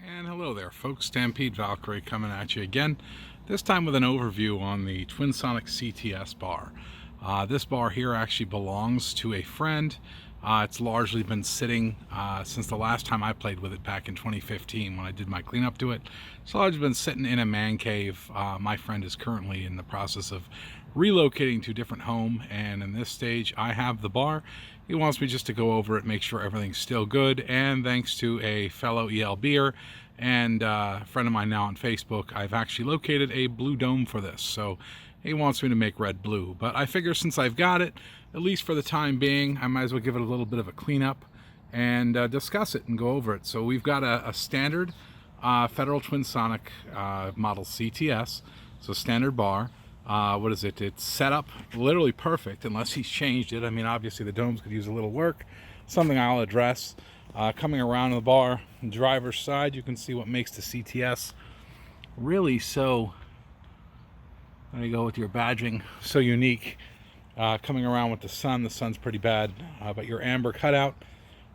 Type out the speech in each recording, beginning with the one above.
And hello there folks, Stampede Valkyrie coming at you again, this time with an overview on the Twinsonic CTS bar. This bar here actually belongs to a friend. It's largely been sitting since the last time I played with it back in 2015 when I did my cleanup to it. It's largely been sitting in a man cave. My friend is currently in the process of relocating to a different home, and in this stage I have the bar. He wants me just to go over it, make sure everything's still good, and thanks to a fellow ELBer and a friend of mine now on Facebook, I've actually located a blue dome for this. So he wants me to make red blue, but I figure since I've got it, at least for the time being, I might as well give it a little bit of a cleanup and discuss it and go over it. So we've got a standard Federal Twinsonic model CTS, so standard bar. What is it? It's set up literally perfect unless he's changed it. I mean, obviously the domes could use a little work, something I'll address. Coming around the bar, driver's side, you can see what makes the CTS really so, there you go with your badging, so unique. Coming around with the sun's pretty bad, but your amber cutout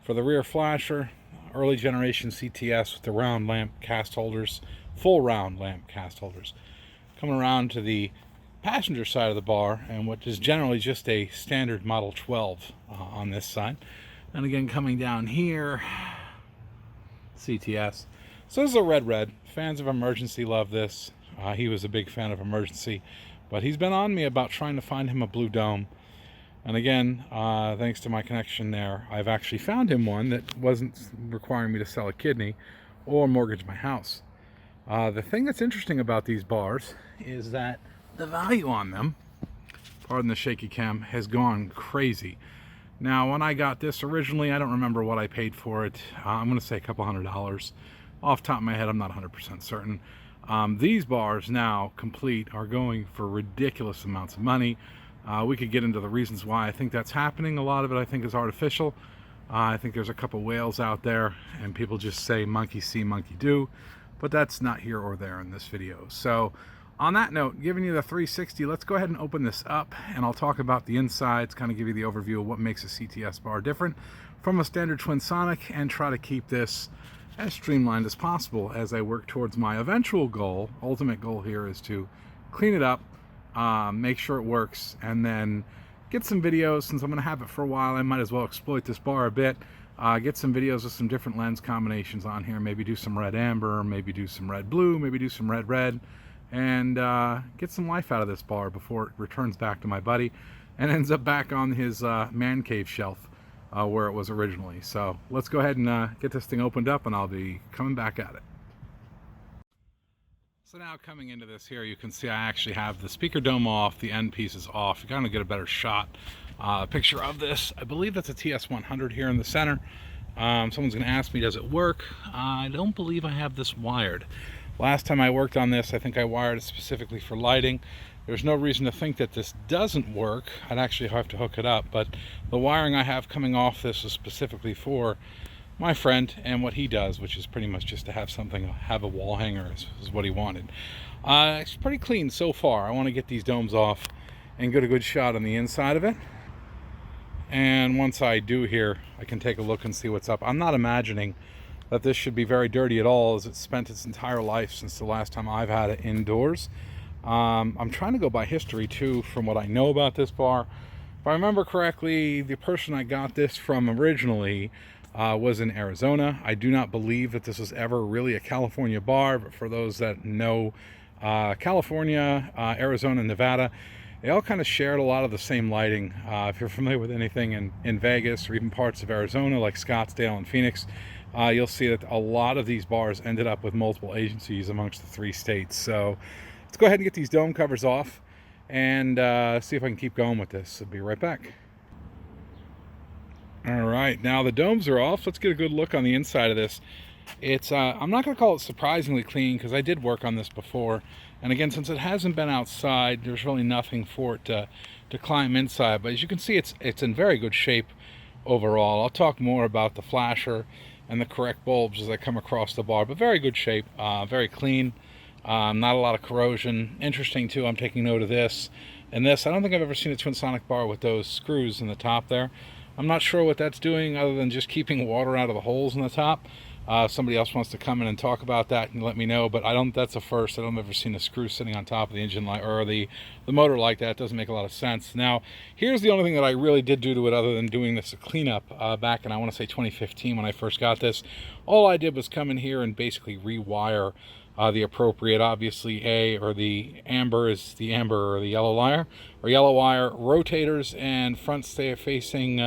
for the rear flasher, early generation CTS with the round lamp cast holders, full round lamp cast holders. Coming around to the passenger side of the bar, and what is generally just a standard Model 12 on this side. And again, coming down here, CTS. So this is a red. Fans of Emergency love this. He was a big fan of Emergency, but he's been on me about trying to find him a blue dome. And again, thanks to my connection there, I've actually found him one that wasn't requiring me to sell a kidney or mortgage my house. The thing that's interesting about these bars is that the value on them, pardon the shaky cam, has gone crazy. Now, when I got this originally, I don't remember what I paid for it. I'm going to say a couple $100. Off the top of my head, I'm not 100% certain. These bars now, complete, are going for ridiculous amounts of money. We could get into the reasons why I think that's happening. A lot of it, I think, is artificial. I think there's a couple whales out there, and people just say monkey see, monkey do. But that's not here or there in this video. So, on that note, giving you the 360, let's go ahead and open this up, and I'll talk about the insides, kind of give you the overview of what makes a CTS bar different from a standard Twinsonic, and try to keep this as streamlined as possible as I work towards my eventual goal. Ultimate goal here is to clean it up, make sure it works, and then get some videos. Since I'm going to have it for a while, I might as well exploit this bar a bit. Get some videos with some different lens combinations on here, maybe do some red amber, maybe do some red blue, maybe do some red, and get some life out of this bar before it returns back to my buddy and ends up back on his man cave shelf where it was originally. So let's go ahead and get this thing opened up, and I'll be coming back at it. So now coming into this here, you can see I actually have the speaker dome off, the end piece is off. You kind of get a better shot picture of this. I believe that's a TS100 here in the center. Someone's going to ask me, does it work? I don't believe I have this wired. Last time I worked on this, I think I wired it specifically for lighting. There's no reason to think that this doesn't work. I'd actually have to hook it up, but the wiring I have coming off this is specifically for my friend and what he does, which is pretty much just to have something, have a wall hanger is what he wanted. It's pretty clean so far. I want to get these domes off and get a good shot on the inside of it. And once I do here, I can take a look and see what's up. I'm not imagining that this should be very dirty at all, as it's spent its entire life since the last time I've had it indoors. I'm trying to go by history too, from what I know about this bar. If I remember correctly, the person I got this from originally was in Arizona. I do not believe that this was ever really a California bar, but for those that know California, Arizona, and Nevada, they all kind of shared a lot of the same lighting. If you're familiar with anything in Vegas or even parts of Arizona like Scottsdale and Phoenix, you'll see that a lot of these bars ended up with multiple agencies amongst the 3 states. So let's go ahead and get these dome covers off and see if I can keep going with this. I'll be right back. All right, now the domes are off. Let's get a good look on the inside of this. It's I'm not going to call it surprisingly clean, because I did work on this before. And again, since it hasn't been outside, there's really nothing for it to climb inside. But as you can see, it's in very good shape overall. I'll talk more about the flasher and the correct bulbs as I come across the bar, but very good shape, very clean, not a lot of corrosion. Interesting too, I'm taking note of this and this. I don't think I've ever seen a Twinsonic bar with those screws in the top there. I'm not sure what that's doing other than just keeping water out of the holes in the top. Somebody else wants to come in and talk about that and let me know, but that's a first. I don't ever seen a screw sitting on top of the engine light or the motor like that. It doesn't make a lot of sense. Now, here's the only thing that I really did do to it other than doing this cleanup back in, I want to say 2015 when I first got this. All I did was come in here and basically rewire the appropriate, obviously the amber is the amber or the yellow wire rotators, and front facing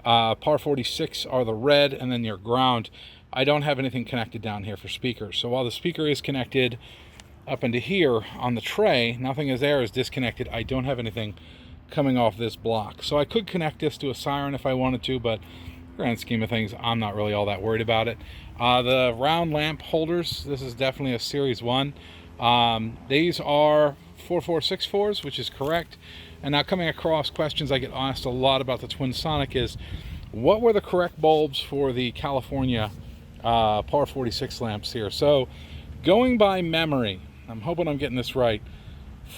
par 46 are the red, and then your ground. I don't have anything connected down here for speakers. So while the speaker is connected up into here on the tray, nothing is disconnected. I don't have anything coming off this block. So I could connect this to a siren if I wanted to, but grand scheme of things, I'm not really all that worried about it. The round lamp holders, this is definitely a Series 1. These are 4464s, which is correct. And now coming across questions I get asked a lot about the Twinsonic is, what were the correct bulbs for the California par 46 lamps here? So going by memory, I'm hoping I'm getting this right,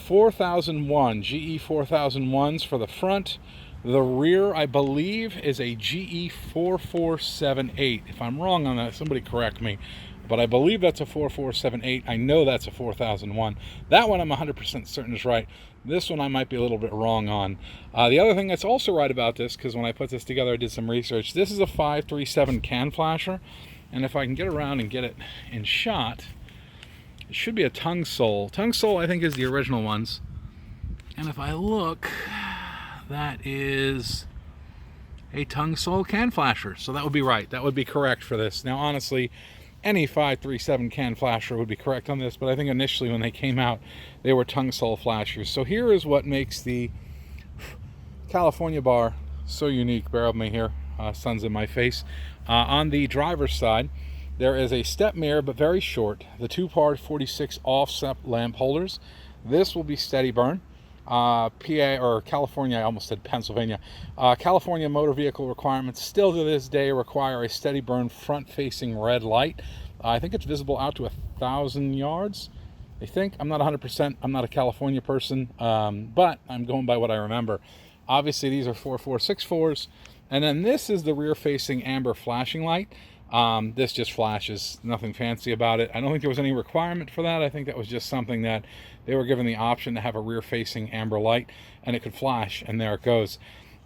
4001, GE 4001s for the front. The rear, I believe, is a GE 4478. If I'm wrong on that, somebody correct me. But I believe that's a 4478. I know that's a 4001. That one I'm 100% certain is right. This one I might be a little bit wrong on. The other thing that's also right about this, because when I put this together I did some research, this is a 537 can flasher. And if I can get around and get it in shot, it should be a tongue sole. Tongue sole I think is the original ones. And if I look, that is a tongue sole can flasher. So that would be right. That would be correct for this. Now honestly, any 537 can flasher would be correct on this, but I think initially when they came out, they were tongue sole flashers. So here is what makes the California bar so unique. Bear with me here, sun's in my face. On the driver's side, there is a step mirror, but very short. The two par 46 offset lamp holders. This will be steady burn. PA or California, I almost said Pennsylvania. California motor vehicle requirements still to this day require a steady burn front facing red light. I think it's visible out to 1,000 yards. I think, I'm not 100%, I'm not a California person, but I'm going by what I remember. Obviously these are 4464s, and then this is the rear facing amber flashing light. This just flashes, nothing fancy about it. I don't think there was any requirement for that. I think that was just something that they were given the option to have a rear facing amber light and it could flash, and there it goes.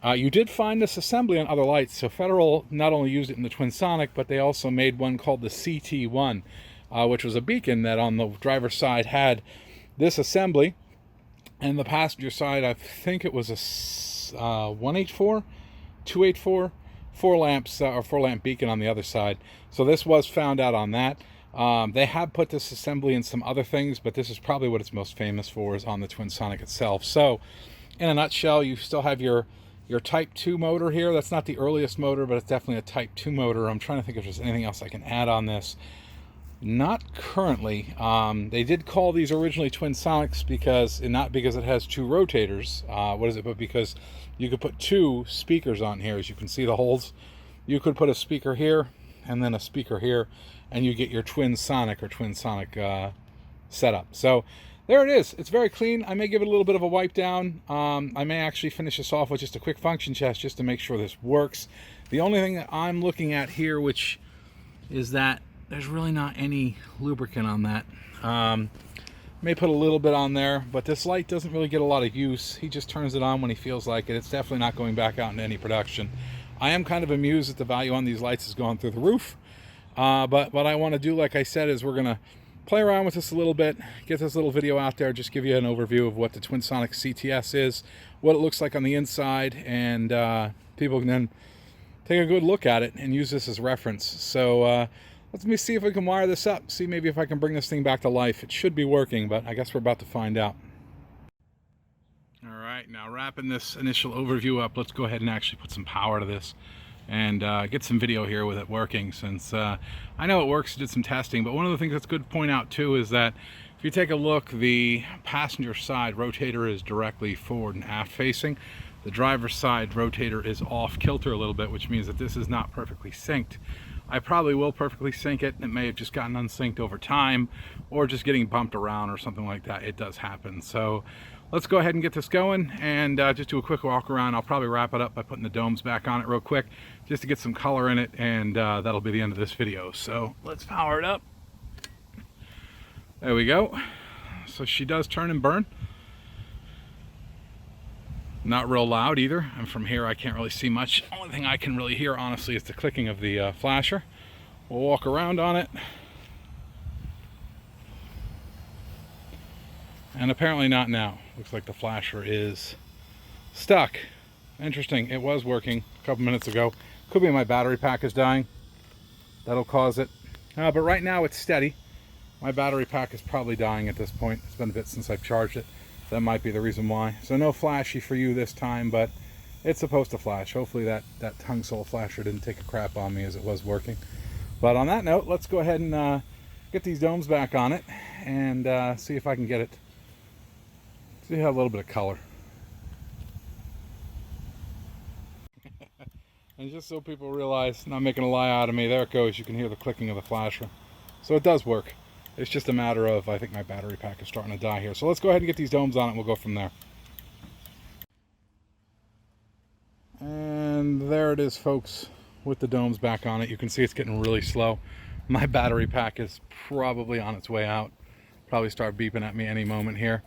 You did find this assembly on other lights. So Federal not only used it in the Twinsonic, but they also made one called the CT1, which was a beacon that on the driver's side had this assembly, and the passenger side, I think it was a 184, 284, four lamp beacon on the other side. So this was found out on that. They have put this assembly in some other things, but this is probably what it's most famous for, is on the Twinsonic itself. So in a nutshell, you still have your Type 2 motor here. That's not the earliest motor, but it's definitely a Type 2 motor. I'm trying to think if there's anything else I can add on this. Not currently. They did call these originally Twinsonics not because it has two rotators, but because you could put two speakers on here. As you can see the holes, you could put a speaker here and then a speaker here, and you get your Twinsonic setup. So there it is. It's very clean. I may give it a little bit of a wipe down. I may actually finish this off with just a quick function test just to make sure this works. The only thing that I'm looking at here, which is that there's really not any lubricant on that. May put a little bit on there, but this light doesn't really get a lot of use. He just turns it on when he feels like it. It's definitely not going back out into any production. I am kind of amused that the value on these lights has gone through the roof. But what I want to do, like I said, is we're going to play around with this a little bit, get this little video out there, just give you an overview of what the Twinsonic CTS is, what it looks like on the inside, and people can then take a good look at it and use this as reference. So let me see if we can wire this up, see maybe if I can bring this thing back to life. It should be working, but I guess we're about to find out. All right, now wrapping this initial overview up, let's go ahead and actually put some power to this and get some video here with it working, since I know it works. Did some testing, but one of the things that's good to point out too is that if you take a look, the passenger side rotator is directly forward and aft facing. The driver's side rotator is off kilter a little bit, which means that this is not perfectly synced. I probably will perfectly sync it. It may have just gotten unsynced over time, or just getting bumped around or something like that. It does happen. So let's go ahead and get this going and just do a quick walk around. I'll probably wrap it up by putting the domes back on it real quick just to get some color in it, and that'll be the end of this video. So let's power it up. There we go. So she does turn and burn. Not real loud either, and from here I can't really see much. Only thing I can really hear, honestly, is the clicking of the flasher. We'll walk around on it. And apparently not now. Looks like the flasher is stuck. Interesting, it was working a couple minutes ago. Could be my battery pack is dying. That'll cause it. But right now it's steady. My battery pack is probably dying at this point. It's been a bit since I've charged it. That might be the reason why. So no flashy for you this time, but it's supposed to flash. Hopefully that tungsole flasher didn't take a crap on me as it was working. But on that note, let's go ahead and get these domes back on it and see if I can get it. See, have a little bit of color. And just so people realize, not making a lie out of me, there it goes. You can hear the clicking of the flasher. So it does work. It's just a matter of, I think my battery pack is starting to die here. So let's go ahead and get these domes on it and we'll go from there. And there it is, folks, with the domes back on it. You can see it's getting really slow. My battery pack is probably on its way out. Probably start beeping at me any moment here.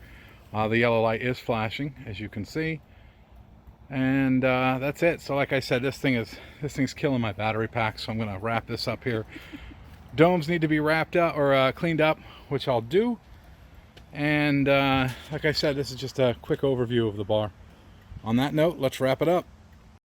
The yellow light is flashing, as you can see. And that's it. So like I said, this thing's killing my battery pack, so I'm going to wrap this up here. Domes need to be wrapped up or cleaned up, which I'll do. And like I said, this is just a quick overview of the bar. On that note, let's wrap it up.